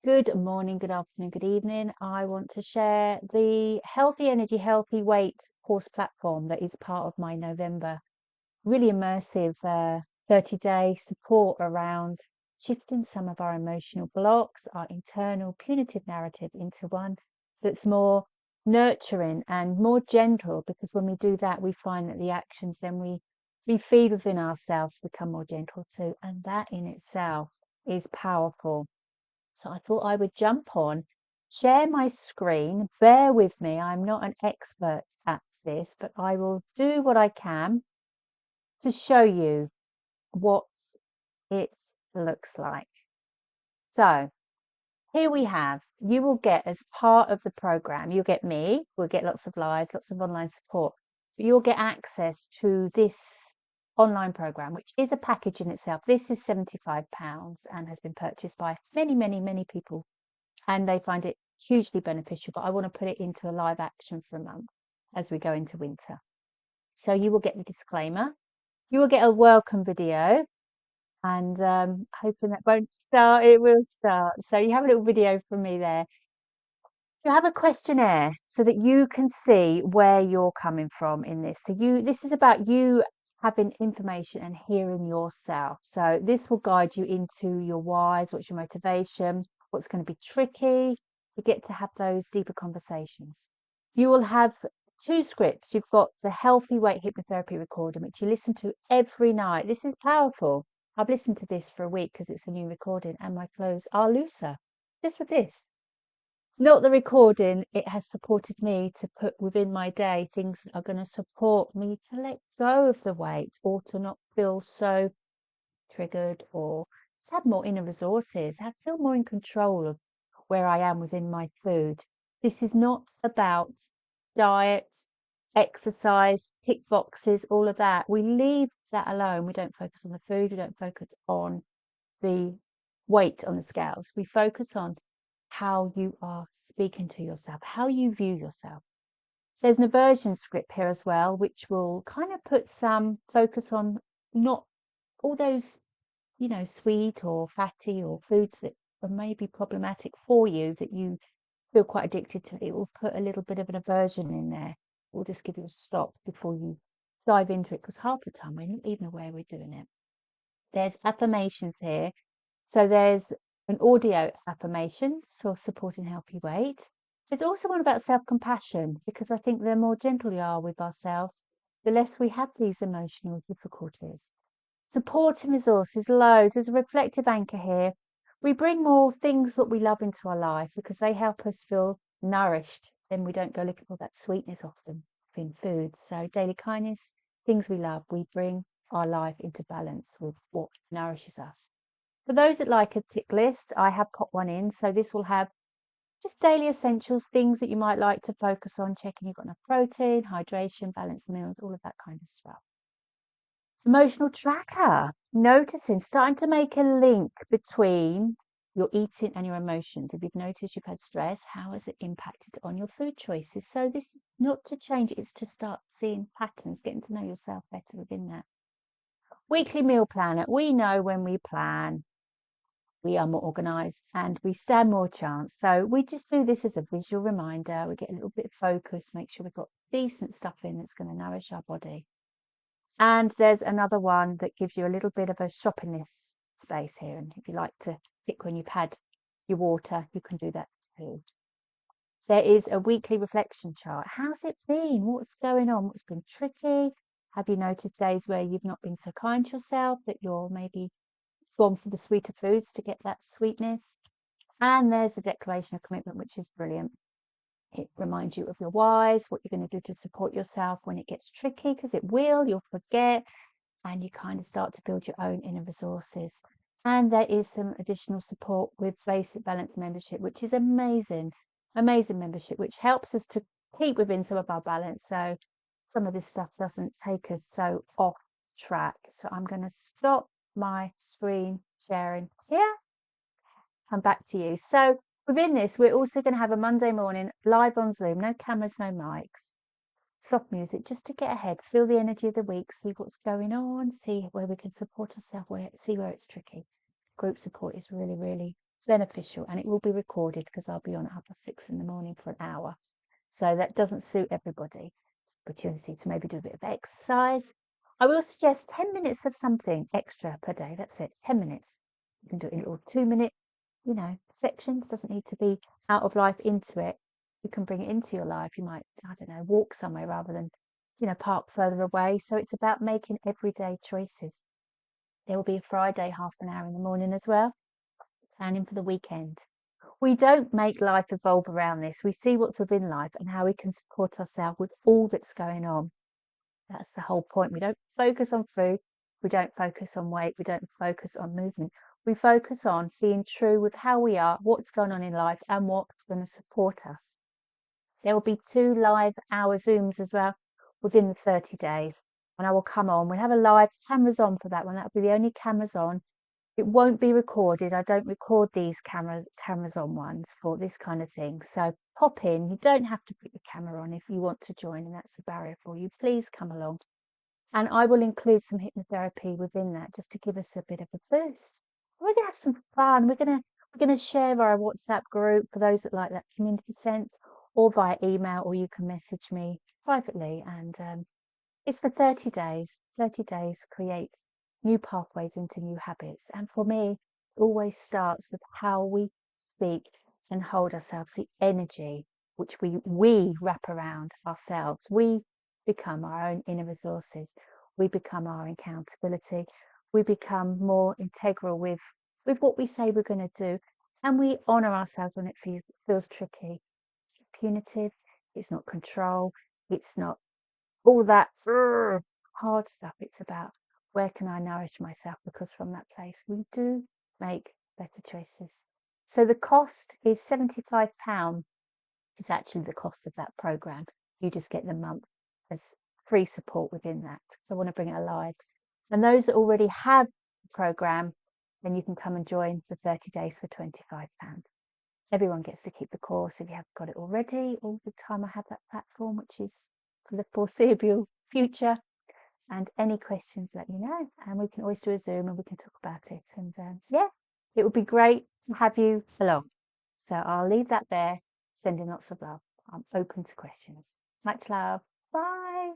Good morning, good afternoon, good evening. I want to share the Healthy Energy, Healthy Weight course platform that is part of my November really immersive 30-day support around shifting some of our emotional blocks, our internal punitive narrative into one that's more nurturing and more gentle, because when we do that, we find that the actions then we feed within ourselves become more gentle too. And that in itself is powerful. So I thought I would jump on, share my screen. Bear with me, I'm not an expert at this, but I will do what I can to show you what it looks like. So here we have, you will get as part of the program, you'll get me, we'll get lots of lives, lots of online support, but you'll get access to this online program, which is a package in itself. This is £75 and has been purchased by many people, and they find it hugely beneficial, but I want to put it into a live action for a month as we go into winter. So you will get the disclaimer, you will get a welcome video, and hoping that won't start, it will start. So you have a little video from me there. You have a questionnaire so that you can see where you're coming from in this. So this is about you having information and hearing yourself. So this will guide you into your whys, what's your motivation, what's going to be tricky. You get to have those deeper conversations. You will have two scripts. You've got the Healthy Weight Hypnotherapy recording, which you listen to every night. This is powerful. I've listened to this for a week because it's a new recording, and my clothes are looser just with this. Not the recording, it has supported me to put within my day things that are going to support me to let go of the weight, or to not feel so triggered, or just have more inner resources, feel more in control of where I am within my food. This is not about diet, exercise, tick boxes, all of that. We leave that alone. We don't focus on the food, we don't focus on the weight on the scales. We focus on how you are speaking to yourself, how you view yourself. There's an aversion script here as well, which will kind of put some focus on not all those, sweet or fatty or foods that are maybe problematic for you, that you feel quite addicted to. It will put a little bit of an aversion in there. We'll just give you a stop before you dive into it, because half the time we're not even aware we're doing it. There's affirmations here. So there's an audio affirmations for supporting healthy weight. There's also one about self-compassion, because I think the more gentle we are with ourselves, the less we have these emotional difficulties. Supporting resources, loads. There's a reflective anchor here. We bring more things that we love into our life because they help us feel nourished. Then we don't go looking for that sweetness often in food. So daily kindness, things we love, we bring our life into balance with what nourishes us. For those that like a tick list, I have put one in. So this will have just daily essentials, things that you might like to focus on, checking you've got enough protein, hydration, balanced meals, all of that kind of stuff. Emotional tracker, noticing, starting to make a link between your eating and your emotions. If you've noticed you've had stress, how has it impacted on your food choices? So this is not to change it, it's to start seeing patterns, getting to know yourself better within that. Weekly meal planner. We know when we plan, we are more organized and we stand more chance. So we just do this as a visual reminder. We get a little bit of focus, make sure we've got decent stuff in that's going to nourish our body. And there's another one that gives you a little bit of a shopping list space here. And if you like to pick when you've had your water, you can do that too. There is a weekly reflection chart. How's it been? What's going on? What's been tricky? Have you noticed days where you've not been so kind to yourself, that you're maybe gone for the sweeter foods to get that sweetness? And there's the declaration of commitment, which is brilliant. It reminds you of your whys, what you're going to do to support yourself when it gets tricky, because it will, you'll forget, and you kind of start to build your own inner resources. And there is some additional support with Basic Balance membership, which is amazing membership, which helps us to keep within some of our balance, so some of this stuff doesn't take us so off track. So I'm going to stop my screen sharing here, come back to you. So within this, we're also going to have a Monday morning live on Zoom, no cameras, no mics, soft music, just to get ahead, feel the energy of the week, see what's going on, see where we can support ourselves, see where it's tricky. Group support is really beneficial, and it will be recorded because I'll be on at 6:30 in the morning for an hour. So that doesn't suit everybody. Opportunity to maybe do a bit of exercise. I will suggest 10 minutes of something extra per day. That's it, 10 minutes. You can do it in little 2-minute, sections. Doesn't need to be out of life into it. You can bring it into your life. You might, I don't know, walk somewhere rather than, park further away. So it's about making everyday choices. There will be a Friday half an hour in the morning as well, planning for the weekend. We don't make life evolve around this. We see what's within life and how we can support ourselves with all that's going on. That's the whole point. We don't focus on food. We don't focus on weight. We don't focus on movement. We focus on being true with how we are, what's going on in life, and what's going to support us. There will be 2 live hour Zooms as well within the 30 days. And I will come on. We'll have a live cameras on for that one. That'll be the only cameras on. It won't be recorded. I don't record these cameras on ones for this kind of thing. So pop in. You don't have to put your camera on if you want to join, and that's a barrier for you. Please come along. And I will include some hypnotherapy within that just to give us a bit of a boost. We're gonna have some fun. We're gonna share our WhatsApp group for those that like that community sense, or via email, or you can message me privately. And it's for 30 days. 30 days creates new pathways into new habits. And for me, it always starts with how we speak and hold ourselves, the energy which we wrap around ourselves. We become our own inner resources. We become our accountability. We become more integral with what we say we're going to do. And we honor ourselves when it feels tricky. It's not punitive. It's not control. It's not all that hard stuff. It's about where can I nourish myself, because from that place we do make better choices. So the cost is £75 is actually the cost of that program. You just get the month as free support within that, because I want to bring it alive. And those that already have the program, then you can come and join for 30 days for £25. Everyone gets to keep the course if you haven't got it already, all the time I have that platform, which is for the foreseeable future. And any questions, let me know, and we can always do a Zoom and we can talk about it. And yeah, it would be great to have you along. So I'll leave that there, sending lots of love. I'm open to questions. Much love. Bye.